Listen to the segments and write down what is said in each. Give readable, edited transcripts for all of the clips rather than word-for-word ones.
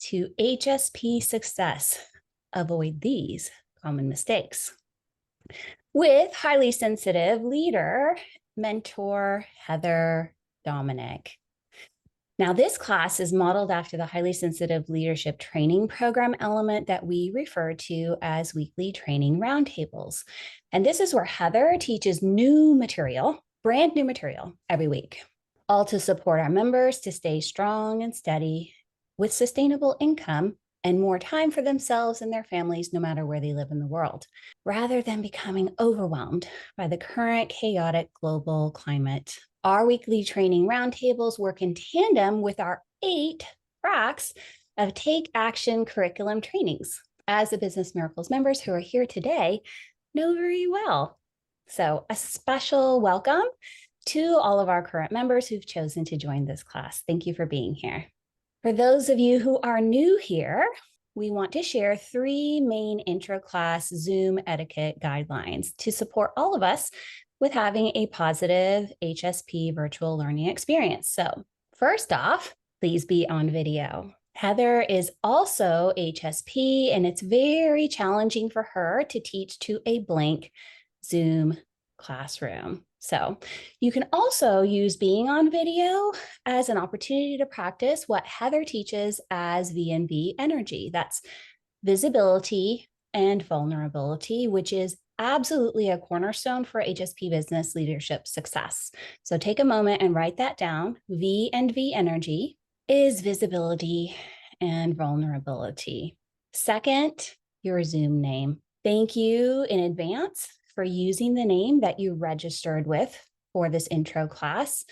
to HSP Success. Avoid these common mistakes. With highly sensitive leader, mentor, Heather Dominick. Now, this class is modeled after the highly sensitive leadership training program element that we refer to as weekly training roundtables. And this is where Heather teaches new material, brand new material every week, all to support our members to stay strong and steady with sustainable income and more time for themselves and their families, no matter where they live in the world, rather than becoming overwhelmed by the current chaotic global climate. Our weekly training roundtables work in tandem with our 8 tracks of Take Action curriculum trainings, as the Business Miracles members who are here today know very well. So a special welcome to all of our current members who've chosen to join this class. Thank you for being here. For those of you who are new here, we want to share 3 main intro class Zoom etiquette guidelines to support all of us with having a positive HSP virtual learning experience. So first off, please be on video. Heather is also HSP, and it's very challenging for her to teach to a blank Zoom classroom. So you can also use being on video as an opportunity to practice what Heather teaches as V&V energy. That's visibility and vulnerability, which is absolutely a cornerstone for HSP business leadership success. So take a moment and write that down. V&V energy is visibility and vulnerability. Second, your Zoom name. Thank you in advance for using the name that you registered with for this intro class.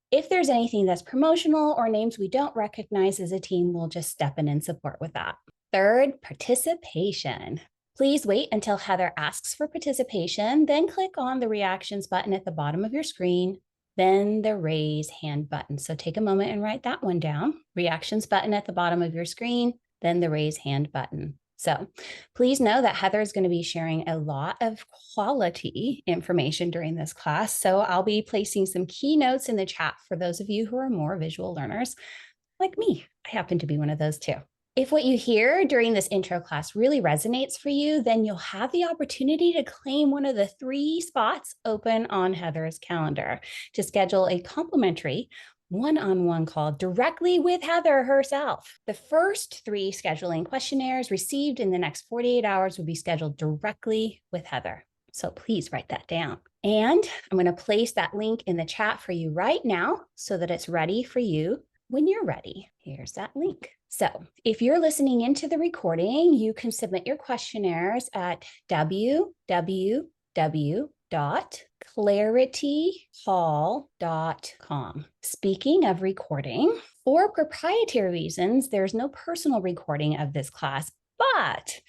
If there's anything that's promotional or names we don't recognize as a team, we'll just step in and support with that. Third, participation. Please wait until Heather asks for participation, then click on the reactions button at the bottom of your screen, then the raise hand button. So take a moment and write that one down. Reactions button at the bottom of your screen, then the raise hand button. So please know that Heather is going to be sharing a lot of quality information during this class. So I'll be placing some key notes in the chat for those of you who are more visual learners like me. I happen to be one of those too. If what you hear during this intro class really resonates for you, then you'll have the opportunity to claim one of the 3 spots open on Heather's calendar to schedule a complimentary one-on-one call directly with Heather herself. The first 3 scheduling questionnaires received in the next 48 hours will be scheduled directly with Heather. So please write that down. And I'm going to place that link in the chat for you right now so that it's ready for you when you're ready. Here's that link. So if you're listening into the recording, you can submit your questionnaires at www.clarityhall.com. Speaking of recording, for proprietary reasons, there's no personal recording of this class, but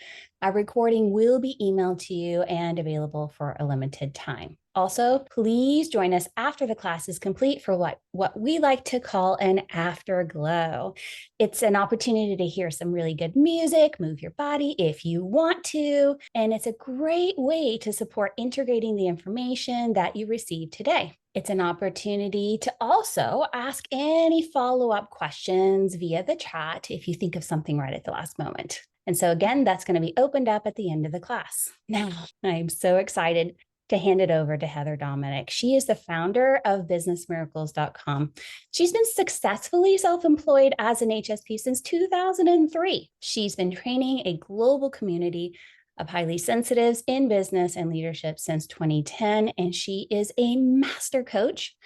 a recording will be emailed to you and available for a limited time. Also, please join us after the class is complete for what we like to call an afterglow. It's an opportunity to hear some really good music, move your body if you want to, and it's a great way to support integrating the information that you received today. It's an opportunity to also ask any follow-up questions via the chat if you think of something right at the last moment. And so again, that's going to be opened up at the end of the class. Now, I'm so excited to hand it over to Heather Dominick. She is the founder of businessmiracles.com. She's been successfully self-employed as an HSP since 2003. She's been training a global community of highly sensitives in business and leadership since 2010, and she is a master coach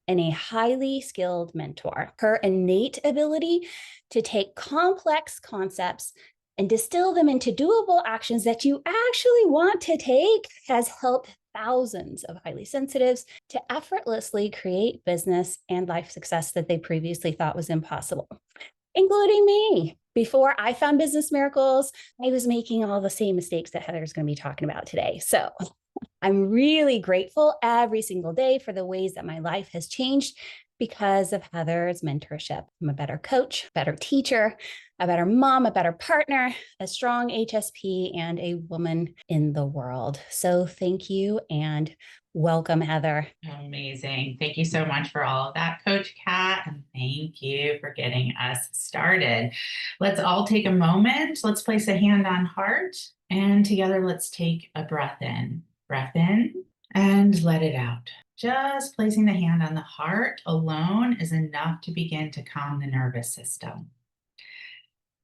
and a highly skilled mentor. Her innate ability to take complex concepts and distill them into doable actions that you actually want to take has helped thousands of highly sensitives to effortlessly create business and life success that they previously thought was impossible, including me. Before I found Business Miracles, I was making all the same mistakes that Heather's going to be talking about today. So I'm really grateful every single day for the ways that my life has changed because of Heather's mentorship. I'm a better coach, better teacher, a better mom, a better partner, a strong HSP, and a woman in the world. So thank you and welcome, Heather. Amazing. Thank you so much for all of that, Coach Kat, and thank you for getting us started. Let's all take a moment. Let's place a hand on heart, and together let's take a breath in. Breath in and let it out. Just placing the hand on the heart alone is enough to begin to calm the nervous system.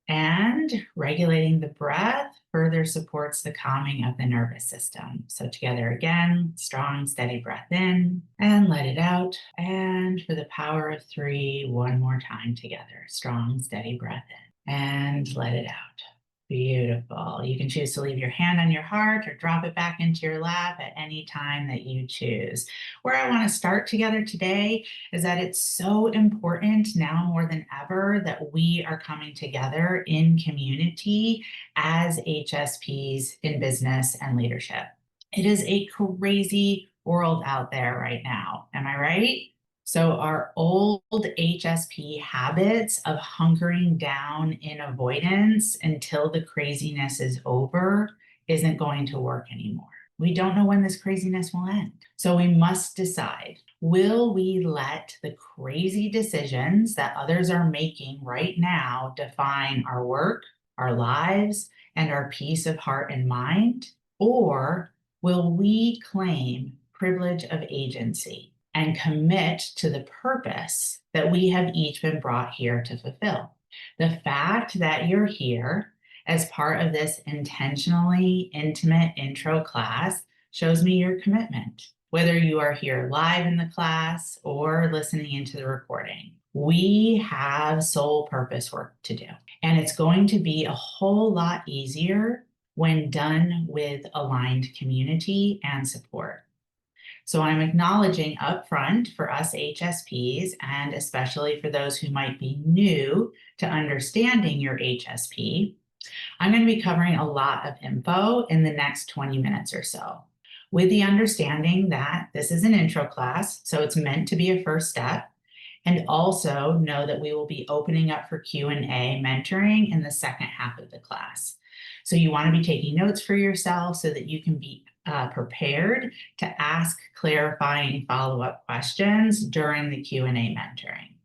And regulating the breath further supports the calming of the nervous system. So together again, strong, steady breath in and let it out. And for the power of 3, one more time together. Strong, steady breath in and let it out. Beautiful. You can choose to leave your hand on your heart or drop it back into your lap at any time that you choose. Where I want to start together today is that it's so important now more than ever that we are coming together in community as HSPs in business and leadership. It is a crazy world out there right now. Am I right? So our old HSP habits of hunkering down in avoidance until the craziness is over isn't going to work anymore. We don't know when this craziness will end. So we must decide, will we let the crazy decisions that others are making right now define our work, our lives, and our peace of heart and mind? Or will we claim privilege of agency and commit to the purpose that we have each been brought here to fulfill? The fact that you're here as part of this intentionally intimate intro class shows me your commitment, whether you are here live in the class or listening into the recording. We have soul purpose work to do, and it's going to be a whole lot easier when done with aligned community and support. So I'm acknowledging upfront for us HSPs, and especially for those who might be new to understanding your HSP, I'm going to be covering a lot of info in the next 20 minutes or so, with the understanding that this is an intro class, so it's meant to be a first step, and also know that we will be opening up for Q&A mentoring in the second half of the class. So you want to be taking notes for yourself so that you can be prepared to ask clarifying follow-up questions during the Q&A mentoring.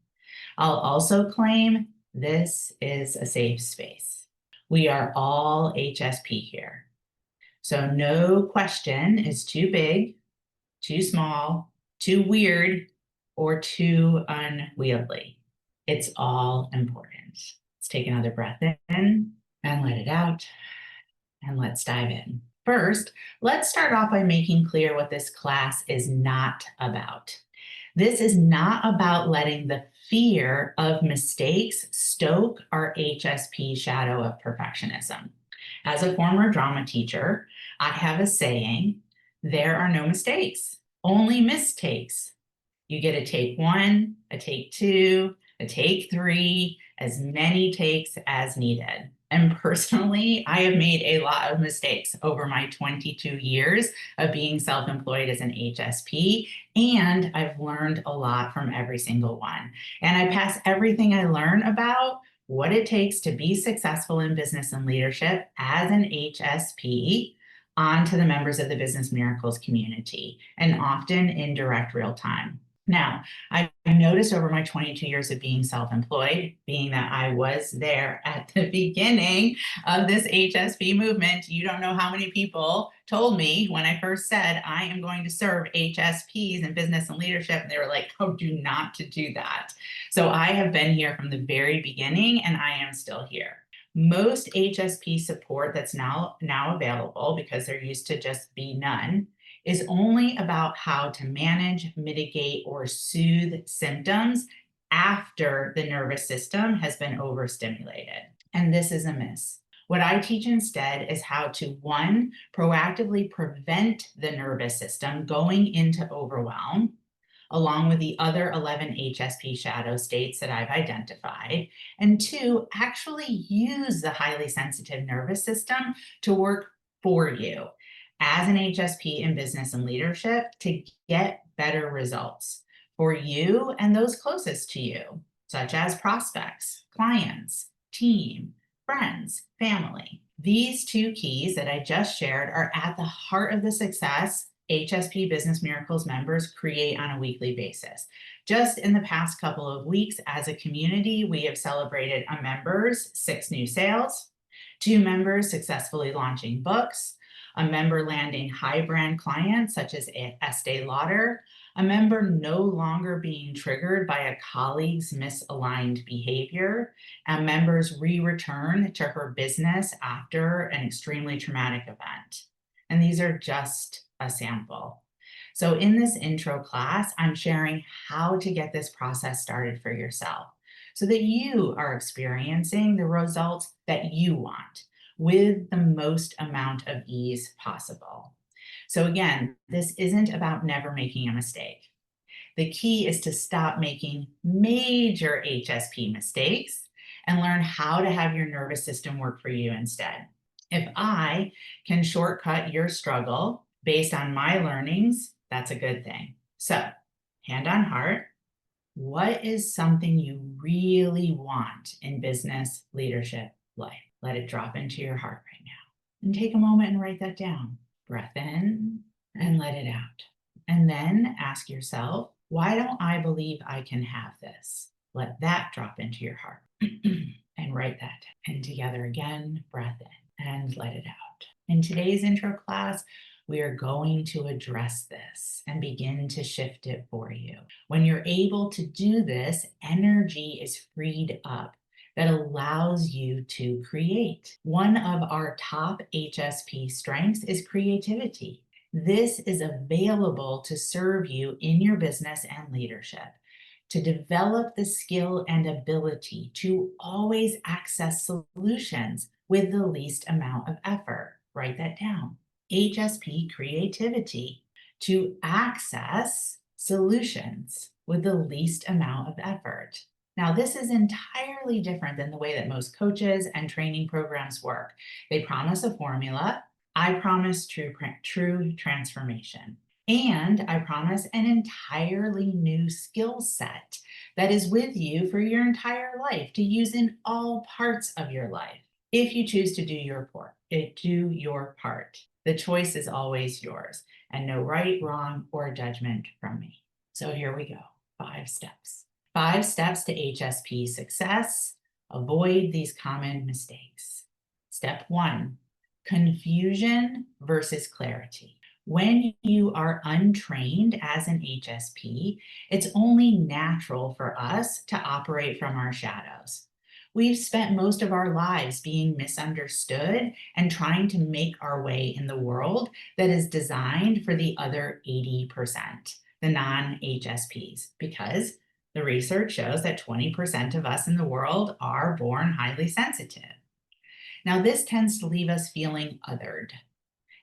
I'll also claim this is a safe space. We are all HSP here. So no question is too big, too small, too weird, or too unwieldy. It's all important. Let's take another breath in and let it out. And let's dive in. First, let's start off by making clear what this class is not about. This is not about letting the fear of mistakes stoke our HSP shadow of perfectionism. As a former drama teacher, I have a saying, there are no mistakes, only mistakes. You get a take 1, a take 2, a take 3, as many takes as needed. And personally, I have made a lot of mistakes over my 22 years of being self-employed as an HSP, and I've learned a lot from every single one. And I pass everything I learn about what it takes to be successful in business and leadership as an HSP onto the members of the Business Miracles community, and often in direct real time. Now, I've noticed over my 22 years of being self-employed, being that I was there at the beginning of this HSP movement, you don't know how many people told me when I first said, I am going to serve HSPs in business and leadership, and they were like, oh, do not to do that. So I have been here from the very beginning, and I am still here. Most HSP support that's now available, because there used to just be none, is only about how to manage, mitigate, or soothe symptoms after the nervous system has been overstimulated. And this is a miss. What I teach instead is how to, 1, proactively prevent the nervous system going into overwhelm, along with the other 11 HSP shadow states that I've identified, and 2, actually use the highly sensitive nervous system to work for you as an HSP in business and leadership to get better results. for you and those closest to you, such as prospects, clients, team, friends, family. These 2 keys that I just shared are at the heart of the success HSP Business Miracles members create on a weekly basis. Just in the past couple of weeks as a community, we have celebrated a member's 6 new sales, 2 members successfully launching books, a member landing high brand clients such as Estee Lauder, a member no longer being triggered by a colleague's misaligned behavior, and members return to her business after an extremely traumatic event. And these are just a sample. So in this intro class, I'm sharing how to get this process started for yourself so that you are experiencing the results that you want with the most amount of ease possible. So again, this isn't about never making a mistake. The key is to stop making major HSP mistakes and learn how to have your nervous system work for you instead. If I can shortcut your struggle based on my learnings, that's a good thing. So, hand on heart, what is something you really want in business, leadership, life? Let it drop into your heart right now. And take a moment and write that down. Breath in and let it out. And then ask yourself, why don't I believe I can have this? Let that drop into your heart and write that down. And together again, breath in and let it out. In today's intro class, we are going to address this and begin to shift it for you. When you're able to do this, energy is freed up that allows you to create. One of our top HSP strengths is creativity. This is available to serve you in your business and leadership, to develop the skill and ability to always access solutions with the least amount of effort. Write that down. HSP creativity, to access solutions with the least amount of effort. Now, this is entirely different than the way that most coaches and training programs work. They promise a formula. I promise true transformation. And I promise an entirely new skill set that is with you for your entire life to use in all parts of your life. If you choose to do your part. The choice is always yours, and no right, wrong, or judgment from me. So here we go. 5 steps. 5 steps to HSP success. Avoid these common mistakes. Step 1, confusion versus clarity. When you are untrained as an HSP, it's only natural for us to operate from our shadows. We've spent most of our lives being misunderstood and trying to make our way in the world that is designed for the other 80%, the non-HSPs, because the research shows that 20% of us in the world are born highly sensitive. Now, this tends to leave us feeling othered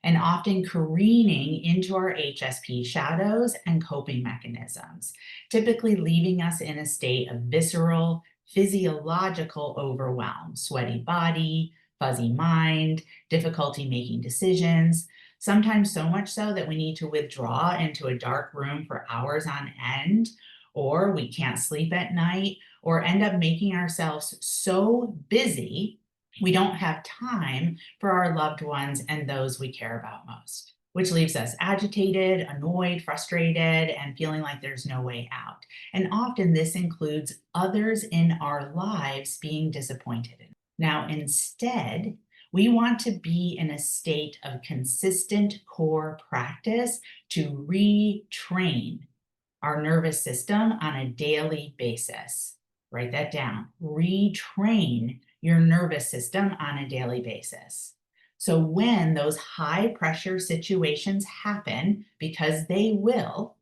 and often careening into our HSP shadows and coping mechanisms, typically leaving us in a state of visceral, physiological overwhelm, sweaty body, fuzzy mind, difficulty making decisions, sometimes so much so that we need to withdraw into a dark room for hours on end, or we can't sleep at night, or end up making ourselves so busy we don't have time for our loved ones and those we care about most, which leaves us agitated, annoyed, frustrated, and feeling like there's no way out. And often this includes others in our lives being disappointed in. Now, instead, we want to be in a state of consistent core practice to retrain our nervous system on a daily basis. Write that down. Retrain your nervous system on a daily basis. So when those high pressure situations happen, because they will,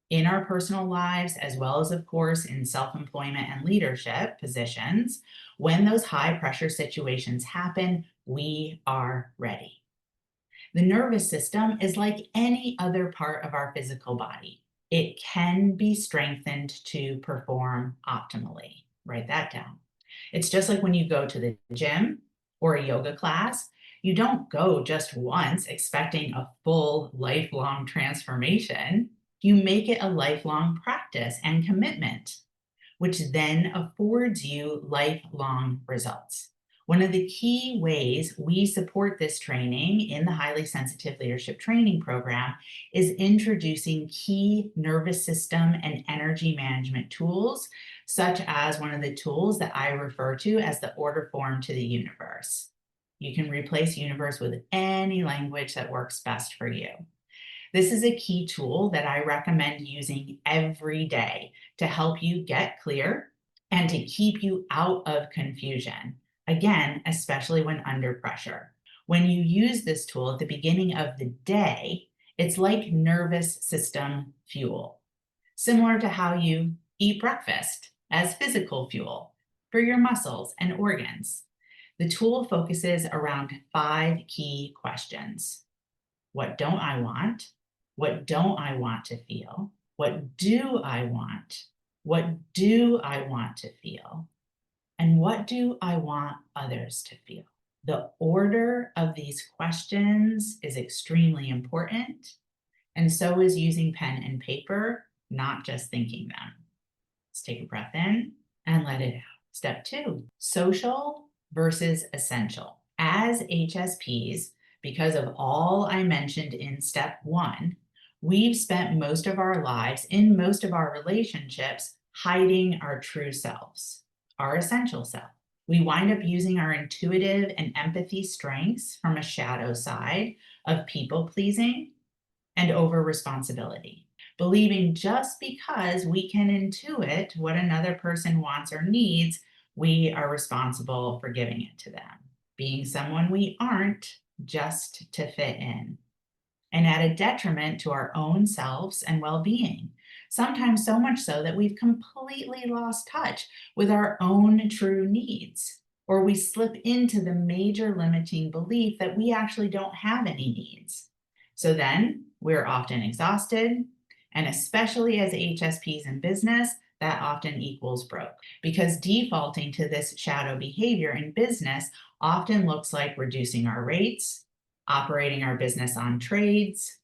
in our personal lives, as well as, of course, in self-employment and leadership positions, when those high pressure situations happen, we are ready. The nervous system is like any other part of our physical body. It can be strengthened to perform optimally. Write that down. It's just like when you go to the gym or a yoga class, you don't go just once expecting a full lifelong transformation. You make it a lifelong practice and commitment, which then affords you lifelong results. One of the key ways we support this training in the Highly Sensitive Leadership Training Program is introducing key nervous system and energy management tools, such as one of the tools that I refer to as the order form to the universe. You can replace universe with any language that works best for you. This is a key tool that I recommend using every day to help you get clear and to keep you out of confusion. Again, especially when under pressure. When you use this tool at the beginning of the day, it's like nervous system fuel, similar to how you eat breakfast as physical fuel for your muscles and organs. The tool focuses around 5 key questions. What don't I want? What don't I want to feel? What do I want? What do I want to feel? And what do I want others to feel? The order of these questions is extremely important, and so is using pen and paper, not just thinking them. Let's take a breath in and let it out. Step 2, social versus essential. As HSPs, because of all I mentioned in step 1, we've spent most of our lives in most of our relationships hiding our true selves, our essential self. We wind up using our intuitive and empathy strengths from a shadow side of people pleasing and over responsibility, believing just because we can intuit what another person wants or needs, we are responsible for giving it to them, being someone we aren't just to fit in, and at a detriment to our own selves and well-being. Sometimes so much so that we've completely lost touch with our own true needs, or we slip into the major limiting belief that we actually don't have any needs. So then we're often exhausted, and especially as HSPs in business, that often equals broke, because defaulting to this shadow behavior in business often looks like reducing our rates, operating our business on trades,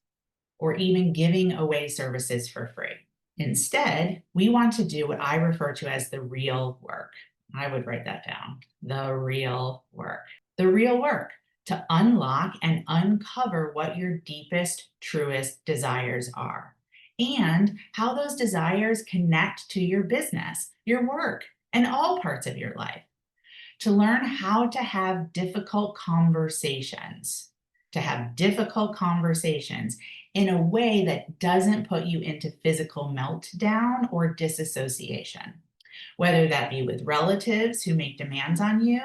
or even giving away services for free. Instead, we want to do what I refer to as the real work. I would write that down. The real work. The real work to unlock and uncover what your deepest, truest desires are, and how those desires connect to your business, your work, and all parts of your life. To learn how to have difficult conversations, in a way that doesn't put you into physical meltdown or disassociation, whether that be with relatives who make demands on you,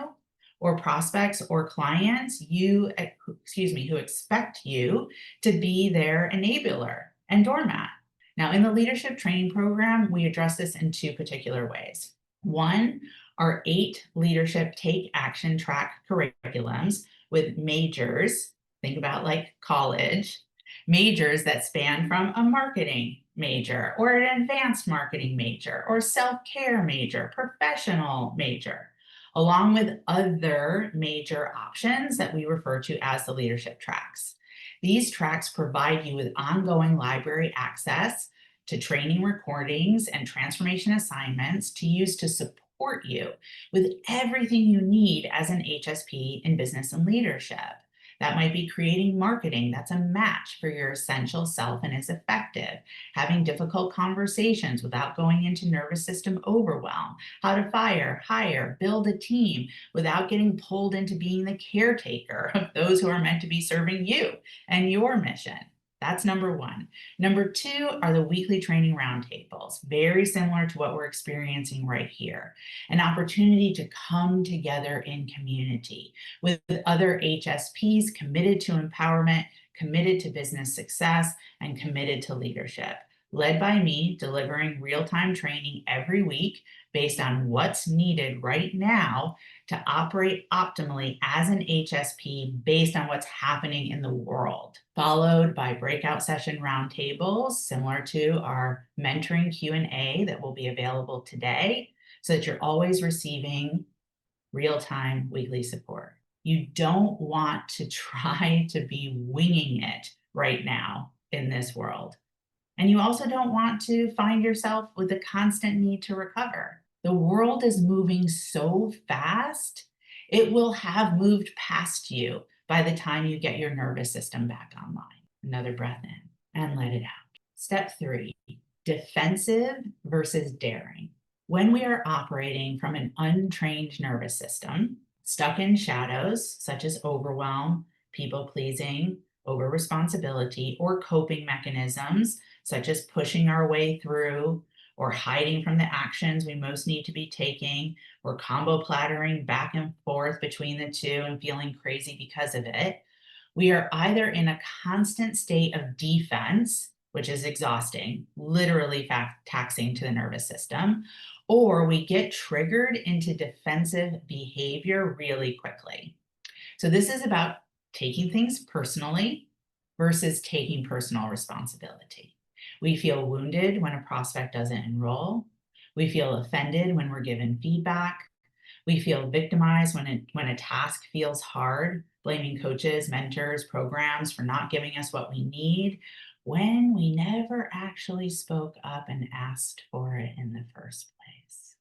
or prospects or clients who expect you to be their enabler and doormat. Now, in the leadership training program, we address this in 2 particular ways. One, our 8 leadership take action track curriculums with majors, think about like college, majors that span from a marketing major or an advanced marketing major or self-care major, professional major, along with other major options that we refer to as the leadership tracks. These tracks provide you with ongoing library access to training recordings and transformation assignments to use to support you with everything you need as an HSP in business and leadership. That might be creating marketing that's a match for your essential self and is effective, having difficult conversations without going into nervous system overwhelm, how to fire, hire, build a team without getting pulled into being the caretaker of those who are meant to be serving you and your mission. That's number 1. Number 2 are the weekly training roundtables, very similar to what we're experiencing right here. An opportunity to come together in community with other HSPs committed to empowerment, committed to business success, and committed to leadership. Led by me, delivering real-time training every week based on what's needed right now to operate optimally as an HSP based on what's happening in the world, followed by breakout session roundtables similar to our mentoring Q&A that will be available today, so that you're always receiving real-time weekly support. You don't want to try to be winging it right now in this world. And you also don't want to find yourself with a constant need to recover. The world is moving so fast, it will have moved past you by the time you get your nervous system back online. Another breath in and let it out. Step 3, defensive versus daring. When we are operating from an untrained nervous system, stuck in shadows such as overwhelm, people pleasing, over responsibility, or coping mechanisms such as pushing our way through or hiding from the actions we most need to be taking, or combo plattering back and forth between the two and feeling crazy because of it, we are either in a constant state of defense, which is exhausting, literally taxing to the nervous system, or we get triggered into defensive behavior really quickly. So this is about taking things personally versus taking personal responsibility. We feel wounded when a prospect doesn't enroll. We feel offended when we're given feedback. We feel victimized when a task feels hard, blaming coaches, mentors, programs for not giving us what we need when we never actually spoke up and asked for it in the first place.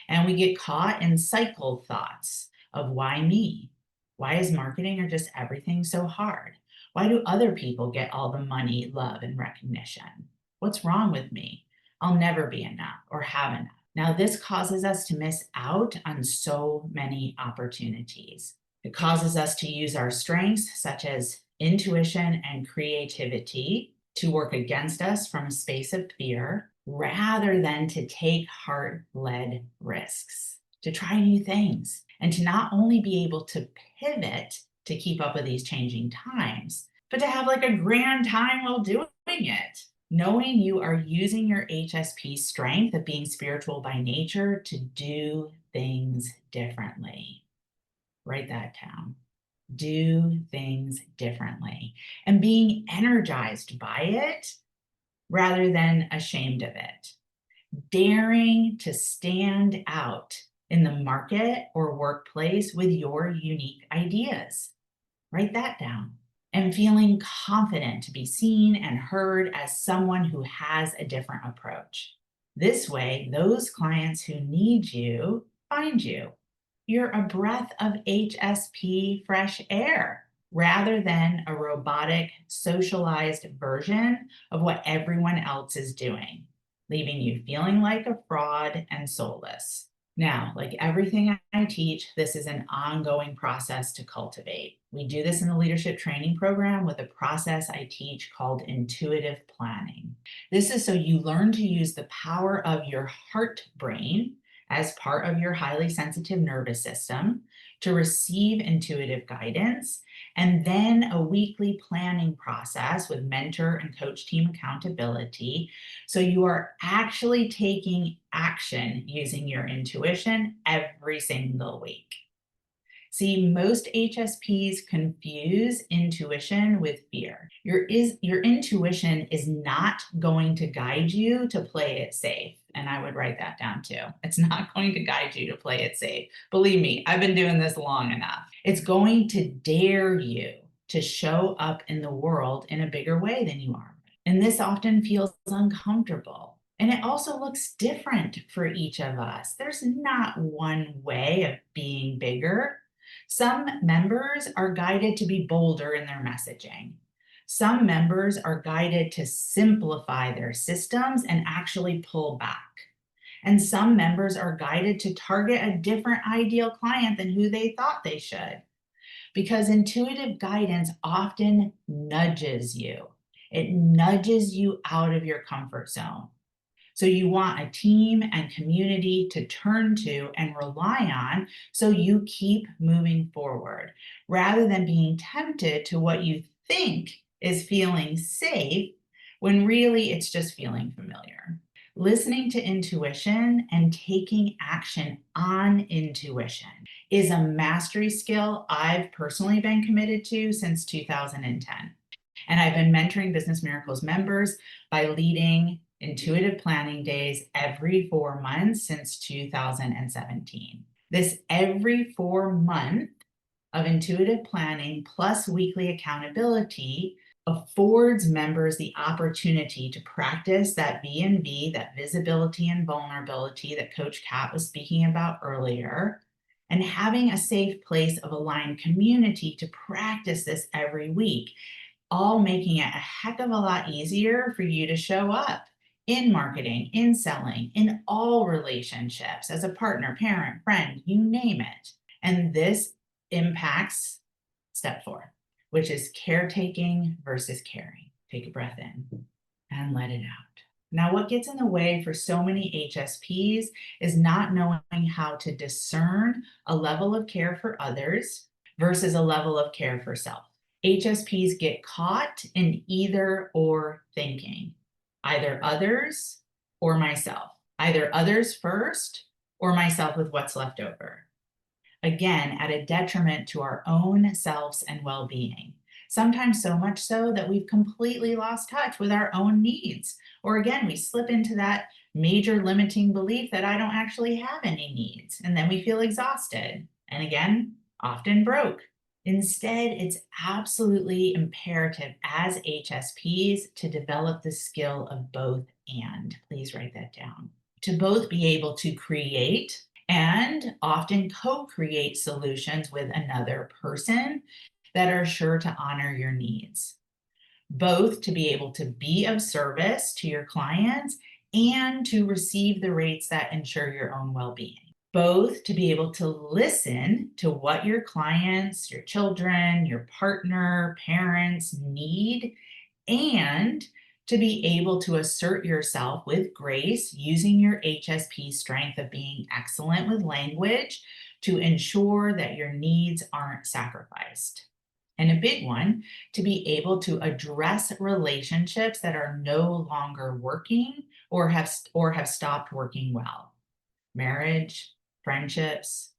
And we get caught in cycle thoughts of why me? Why is marketing or just everything so hard? Why do other people get all the money, love, and recognition? What's wrong with me? I'll never be enough or have enough. Now, this causes us to miss out on so many opportunities. It causes us to use our strengths, such as intuition and creativity, to work against us from a space of fear, rather than to take heart-led risks, to try new things, and to not only be able to pivot to keep up with these changing times, but to have like a grand time while doing it. Knowing you are using your HSP strength of being spiritual by nature to do things differently. Write that down. Do things differently. And being energized by it rather than ashamed of it. Daring to stand out in the market or workplace with your unique ideas. Write that down. And feeling confident to be seen and heard as someone who has a different approach. This way, those clients who need you find you. You're a breath of HSP fresh air rather than a robotic, socialized version of what everyone else is doing, leaving you feeling like a fraud and soulless. Now, like everything I teach, this is an ongoing process to cultivate. We do this in the leadership training program with a process I teach called intuitive planning. This is so you learn to use the power of your heart brain as part of your highly sensitive nervous system to receive intuitive guidance, and then a weekly planning process with mentor and coach team accountability. So you are actually taking action using your intuition every single week. See, most HSPs confuse intuition with fear. Your intuition is not going to guide you to play it safe. And I would write that down too. It's not going to guide you to play it safe. Believe me, I've been doing this long enough. It's going to dare you to show up in the world in a bigger way than you are. And this often feels uncomfortable. And it also looks different for each of us. There's not one way of being bigger. Some members are guided to be bolder in their messaging. Some members are guided to simplify their systems and actually pull back. And some members are guided to target a different ideal client than who they thought they should. Because intuitive guidance often nudges you. It nudges you out of your comfort zone. So you want a team and community to turn to and rely on so you keep moving forward, rather than being tempted to what you think is feeling safe when really it's just feeling familiar. Listening to intuition and taking action on intuition is a mastery skill I've personally been committed to since 2010. And I've been mentoring Business Miracles members by leading intuitive planning days every 4 months since 2017. This every 4 month of intuitive planning plus weekly accountability affords members the opportunity to practice that V&V, that visibility and vulnerability that Coach Kat was speaking about earlier, and having a safe place of aligned community to practice this every week, all making it a heck of a lot easier for you to show up in marketing, in selling, in all relationships, as a partner, parent, friend, you name it. And this impacts step 4, which is caretaking versus caring. Take a breath in and let it out. Now, what gets in the way for so many HSPs is not knowing how to discern a level of care for others versus a level of care for self. HSPs get caught in either or thinking, either others or myself, either others first or myself with what's left over. Again, at a detriment to our own selves and well-being. Sometimes so much so that we've completely lost touch with our own needs. Or again, we slip into that major limiting belief that I don't actually have any needs. And then we feel exhausted. And again, often broke. Instead, it's absolutely imperative as HSPs to develop the skill of both and. Please write that down. To both be able to create and often co-create solutions with another person that are sure to honor your needs. Both to be able to be of service to your clients and to receive the rates that ensure your own well-being. Both to be able to listen to what your clients, your children, your partner, parents need, and to be able to assert yourself with grace using your HSP strength of being excellent with language to ensure that your needs aren't sacrificed. And a big one, to be able to address relationships that are no longer working or have stopped working well. Marriage, friendships,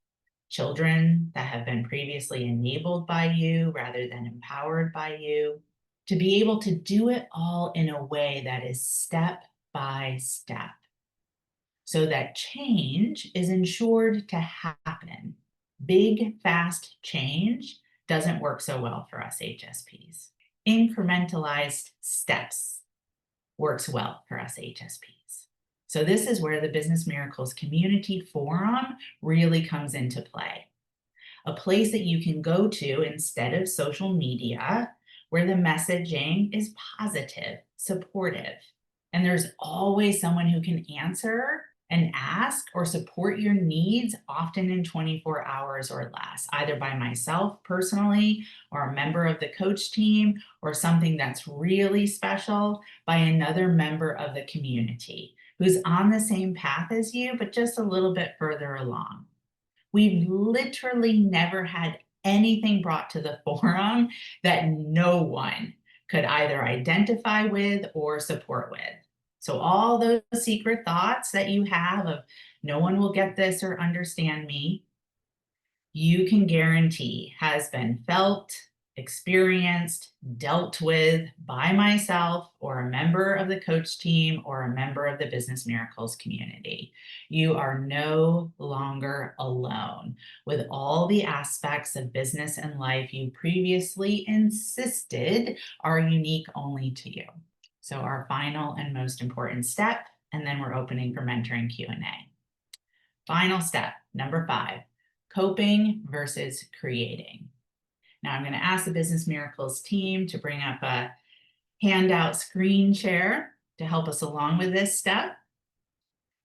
children that have been previously enabled by you rather than empowered by you. To be able to do it all in a way that is step by step, so that change is ensured to happen. Big, fast change doesn't work so well for us HSPs. Incrementalized steps works well for us HSPs. So this is where the Business Miracles Community Forum really comes into play. A place that you can go to instead of social media, where the messaging is positive, supportive, and there's always someone who can answer and ask or support your needs, often in 24 hours or less, either by myself personally or a member of the coach team, or something that's really special by another member of the community who's on the same path as you, but just a little bit further along. We've literally never had anything brought to the forum that no one could either identify with or support with. So all those secret thoughts that you have of no one will get this or understand me, you can guarantee has been felt, experienced, dealt with by myself or a member of the coach team or a member of the Business Miracles community. You are no longer alone with all the aspects of business and life you previously insisted are unique only to you. So our final and most important step, and then we're opening for mentoring Q&A. Final step, number 5, coping versus creating. Now I'm going to ask the Business Miracles team to bring up a handout screen share to help us along with this step.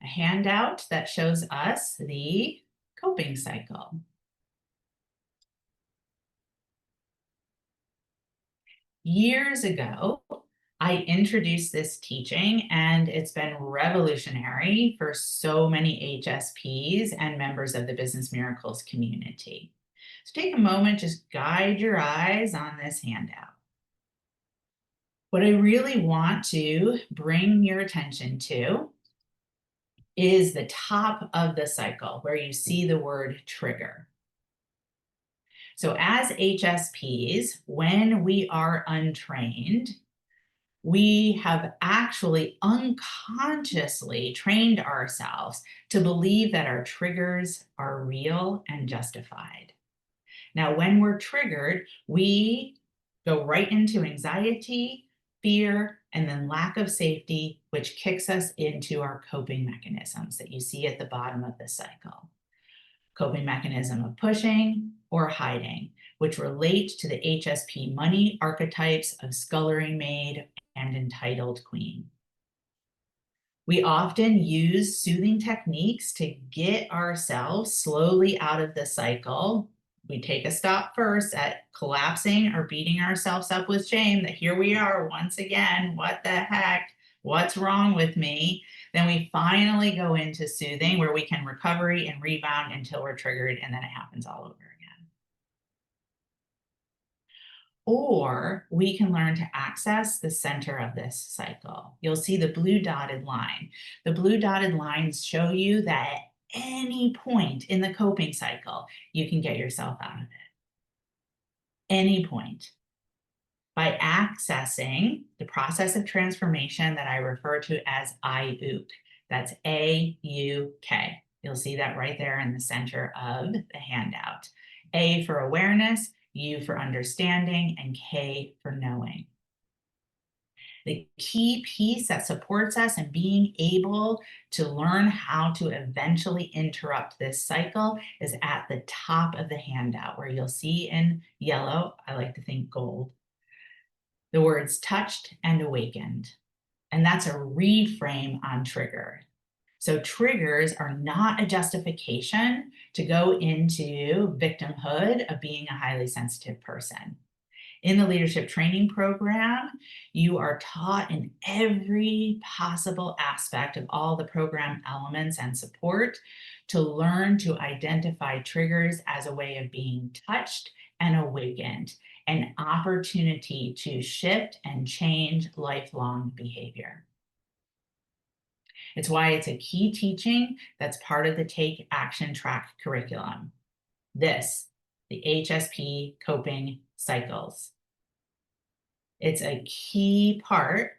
A handout that shows us the coping cycle. Years ago, I introduced this teaching, and it's been revolutionary for so many HSPs and members of the Business Miracles community. So take a moment, just guide your eyes on this handout. What I really want to bring your attention to is the top of the cycle where you see the word trigger. So as HSPs, when we are untrained, we have actually unconsciously trained ourselves to believe that our triggers are real and justified. Now, when we're triggered, we go right into anxiety, fear, and then lack of safety, which kicks us into our coping mechanisms that you see at the bottom of the cycle. Coping mechanism of pushing or hiding, which relate to the HSP money archetypes of scullery maid and entitled queen. We often use soothing techniques to get ourselves slowly out of the cycle. We take a stop first at collapsing or beating ourselves up with shame that here we are once again, what the heck, what's wrong with me? Then we finally go into soothing where we can recovery and rebound until we're triggered, and then it happens all over again. Or we can learn to access the center of this cycle. You'll see the blue dotted line. The blue dotted lines show you that at any point in the coping cycle, you can get yourself out of it. Any point. By accessing the process of transformation that I refer to as AUK. That's A-U-K. You'll see that right there in the center of the handout. A for awareness, U for understanding, and K for knowing. The key piece that supports us in being able to learn how to eventually interrupt this cycle is at the top of the handout, where you'll see in yellow, I like to think gold, the words touched and awakened. And that's a reframe on trigger. So triggers are not a justification to go into victimhood of being a highly sensitive person. In the leadership training program, you are taught in every possible aspect of all the program elements and support to learn to identify triggers as a way of being touched and awakened, an opportunity to shift and change lifelong behavior. It's why it's a key teaching that's part of the Take Action Track curriculum. This, the HSP coping cycles. It's a key part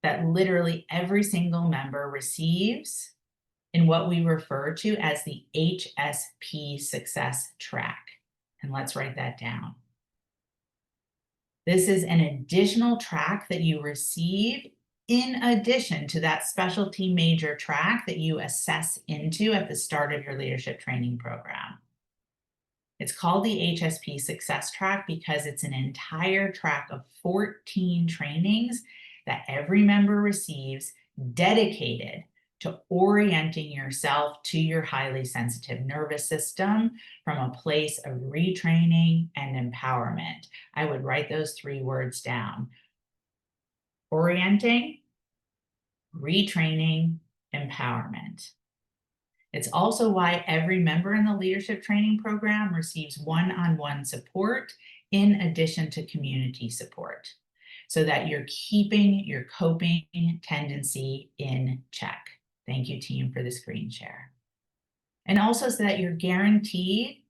that literally every single member receives in what we refer to as the HSP Success track. And let's write that down. This is an additional track that you receive in addition to that specialty major track that you assess into at the start of your leadership training program. It's called the HSP Success track because it's an entire track of 14 trainings that every member receives dedicated to orienting yourself to your highly sensitive nervous system from a place of retraining and empowerment. I would write those 3 words down. Orienting, retraining, empowerment. It's also why every member in the leadership training program receives one-on-one support in addition to community support, so that you're keeping your coping tendency in check. Thank you, team, for the screen share. And also so that you're guaranteed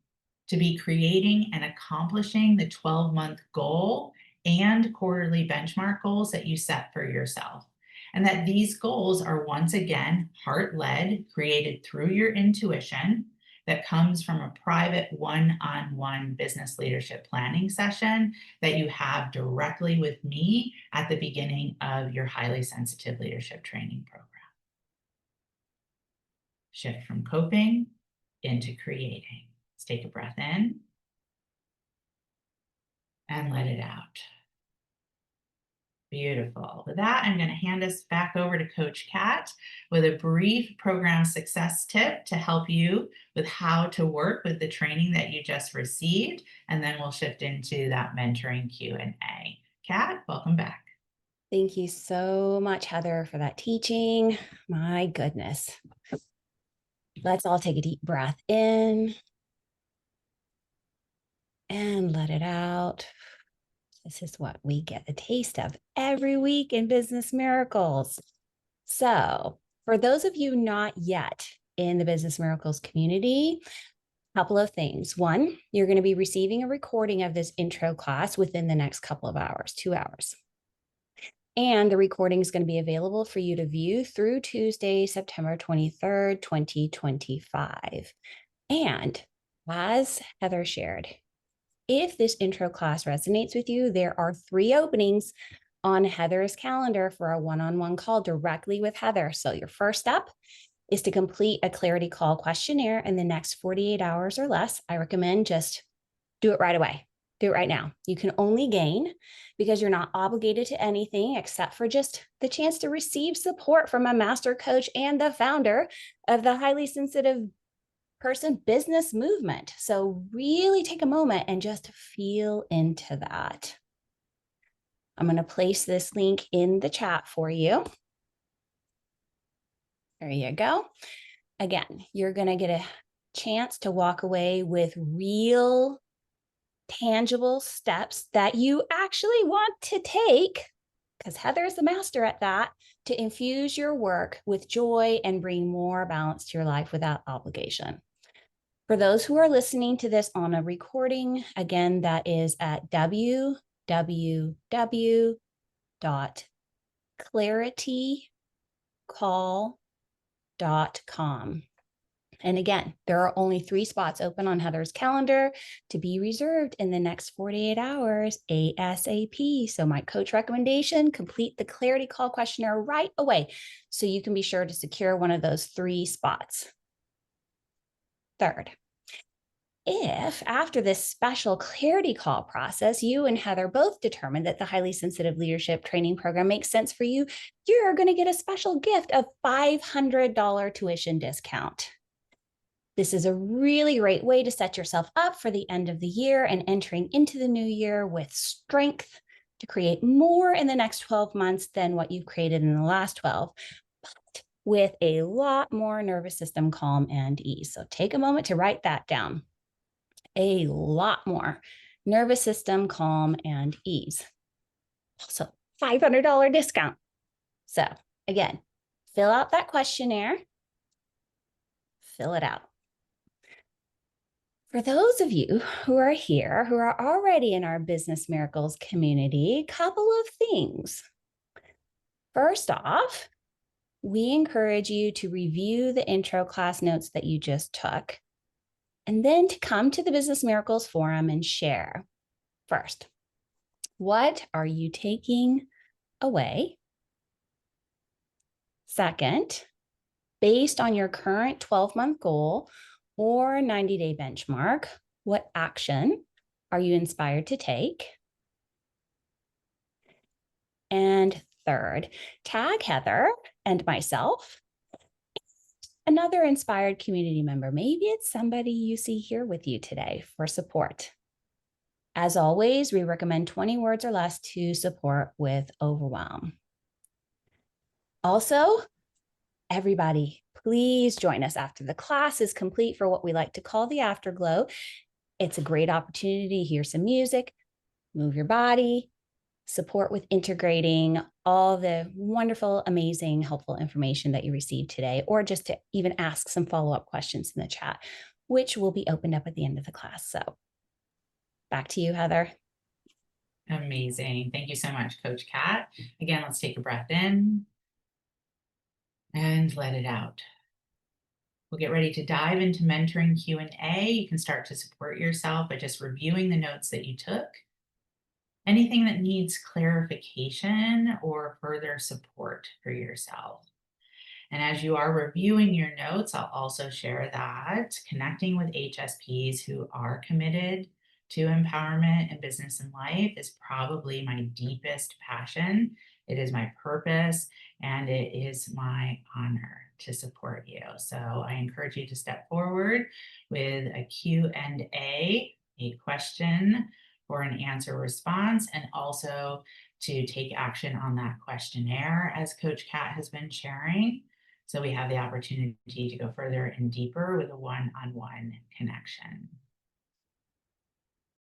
to be creating and accomplishing the 12-month goal and quarterly benchmark goals that you set for yourself. And that these goals are once again heart-led, created through your intuition, that comes from a private one-on-one business leadership planning session that you have directly with me at the beginning of your highly sensitive leadership training program. Shift from coping into creating. Let's take a breath in and let it out. Beautiful. With that, I'm going to hand us back over to Coach Kat with a brief program success tip to help you with how to work with the training that you just received, and then we'll shift into that mentoring Q&A. Kat, welcome back. Thank you so much, Heather, for that teaching. My goodness. Let's all take a deep breath in and let it out. This is what we get a taste of every week in Business Miracles. So for those of you not yet in the Business Miracles community, a couple of things. One, you're going to be receiving a recording of this intro class within the next couple of hours, 2 hours. And the recording is going to be available for you to view through Tuesday, September 23rd, 2025. And as Heather shared, If this intro class resonates with you, there are 3 openings on Heather's calendar for a one-on-one call directly with Heather. So your first step is to complete a clarity call questionnaire in the next 48 hours or less. I recommend just do it right away. Do it right now. You can only gain because you're not obligated to anything except for just the chance to receive support from a master coach and the founder of the highly sensitive person business movement. So really take a moment and just feel into that. I'm going to place this link in the chat for you. There you go. Again, you're going to get a chance to walk away with real, tangible steps that you actually want to take, because Heather is the master at that, to infuse your work with joy and bring more balance to your life without obligation. For those who are listening to this on a recording, again, that is at www.claritycall.com. And again, there are only 3 spots open on Heather's calendar to be reserved in the next 48 hours ASAP. So my coach recommendation, complete the clarity call questionnaire right away so you can be sure to secure one of those 3 spots. Third, if after this special clarity call process, you and Heather both determine that the highly sensitive leadership training program makes sense for you, you're going to get a special gift of $500 tuition discount. This is a really great way to set yourself up for the end of the year and entering into the new year with strength to create more in the next 12 months than what you've created in the last 12, but with a lot more nervous system calm and ease. So take a moment to write that down. A lot more nervous system calm and ease. Also, $500 discount. So again, fill out that questionnaire. Fill it out. For those of you who are here, who are already in our Business Miracles community, couple of things. First off, we encourage you to review the intro class notes that you just took, and then to come to the Business Miracles Forum and share. First, what are you taking away? Second, based on your current 12-month goal or 90-day benchmark, what action are you inspired to take? And third, tag Heather and myself, another inspired community member. Maybe it's somebody you see here with you today for support. As always, we recommend 20 words or less to support with Overwhelm. Also, everybody, please join us after the class is complete for what we like to call the afterglow. It's a great opportunity to hear some music, move your body, support with integrating all the wonderful, amazing, helpful information that you received today, or just to even ask some follow-up questions in the chat, which will be opened up at the end of the class. So back to you, Heather. Amazing. Thank you so much, Coach Kat. Again, let's take a breath in and let it out. We'll get ready to dive into mentoring Q&A. You can start to support yourself by just reviewing the notes that you took. Anything that needs clarification or further support for yourself. And as you are reviewing your notes, I'll also share that connecting with HSPs who are committed to empowerment in business and life is probably my deepest passion. It is my purpose, and it is my honor to support you. So I encourage you to step forward with a Q&A, a question for an answer response, and also to take action on that questionnaire as Coach Kat has been sharing. So we have the opportunity to go further and deeper with a one-on-one connection.